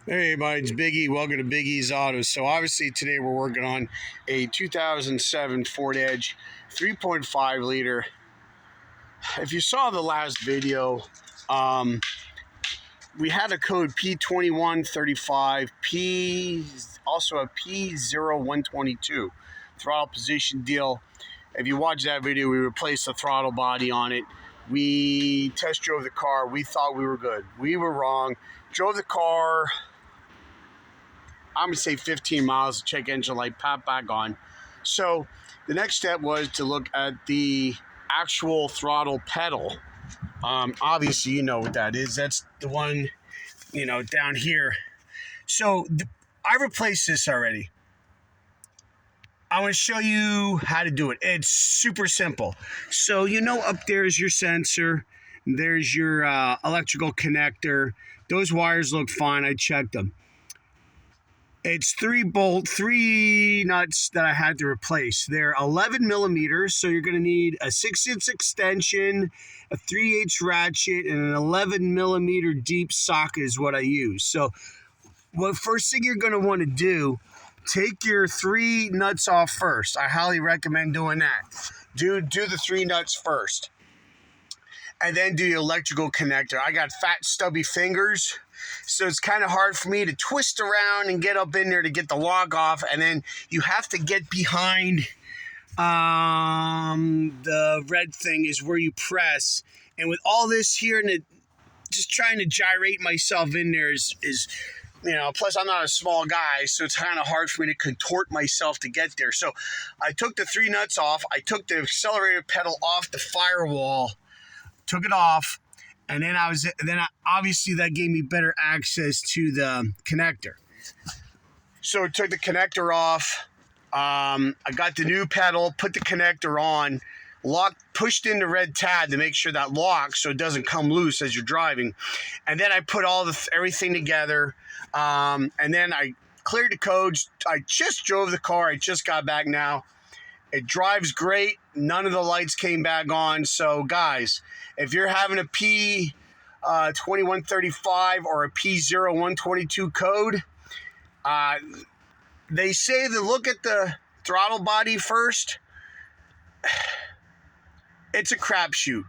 Hey everybody, it's Big E. Welcome to Big E's Autos. So obviously today we're working on a 2007 Ford Edge 3.5 liter. If you saw the last video, we had a code P2135 also a P0122 throttle position deal. If you watch that video, we replaced the throttle body on it. We test drove the car. We thought we were good. We were wrong. Drove the car, I'm going to say 15 miles, check engine light, pop back on. So the next step was to look at the actual throttle pedal. Obviously, you know what that is. That's the one, down here. So I replaced this already. I want to show you how to do it. It's super simple. So, up there is your sensor. There's your electrical connector. Those wires look fine. I checked them. It's 3 nuts that I had to replace. They're 11 millimeters, so you're going to need a 6-inch extension, a 3/8 ratchet, and an 11 millimeter deep socket is what I use. So, first thing you're going to want to do, take your 3 nuts off first. I highly recommend doing that. Do the 3 nuts first, and then do your electrical connector. I got fat, stubby fingers, so it's kind of hard for me to twist around and get up in there to get the lock off, and then you have to get behind the red thing is where you press. And with all this here and just trying to gyrate myself in there is plus I'm not a small guy, so it's kind of hard for me to contort myself to get there. So I took the 3 nuts off. I took the accelerator pedal off the firewall, took it off, and then obviously that gave me better access to the connector. So I took the connector off. I got the new pedal, put the connector on, pushed in the red tab to make sure that locks so it doesn't come loose as you're driving. And then I put everything together. And then I cleared the codes. I just drove the car. I just got back now. It drives great. None of the lights came back on. So, guys, if you're having a P2135 or a P0122 code, they say to look at the throttle body first. It's a crapshoot.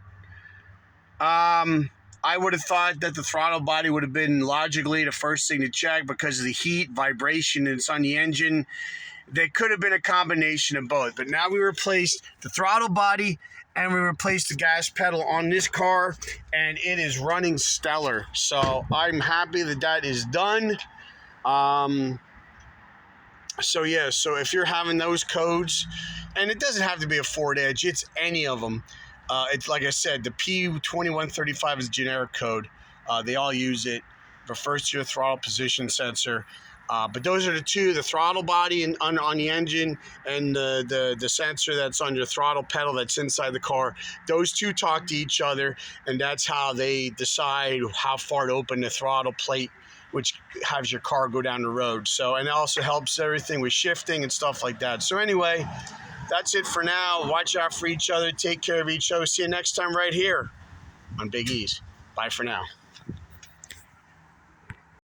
I would have thought that the throttle body would have been logically the first thing to check because of the heat, vibration that's on the engine. There could have been a combination of both, but now we replaced the throttle body and we replaced the gas pedal on this car, and it is running stellar. So I'm happy that is done. So if you're having those codes, and it doesn't have to be a Ford Edge, it's any of them. It's like I said, the P2135 is a generic code. They all use it. Refers to your throttle position sensor. But those are the two: the throttle body on the engine, and the sensor that's on your throttle pedal that's inside the car. Those two talk to each other, and that's how they decide how far to open the throttle plate, which has your car go down the road. So, and it also helps everything with shifting and stuff like that. So anyway, that's it for now. Watch out for each other. Take care of each other. See you next time right here on Big E's. Bye for now.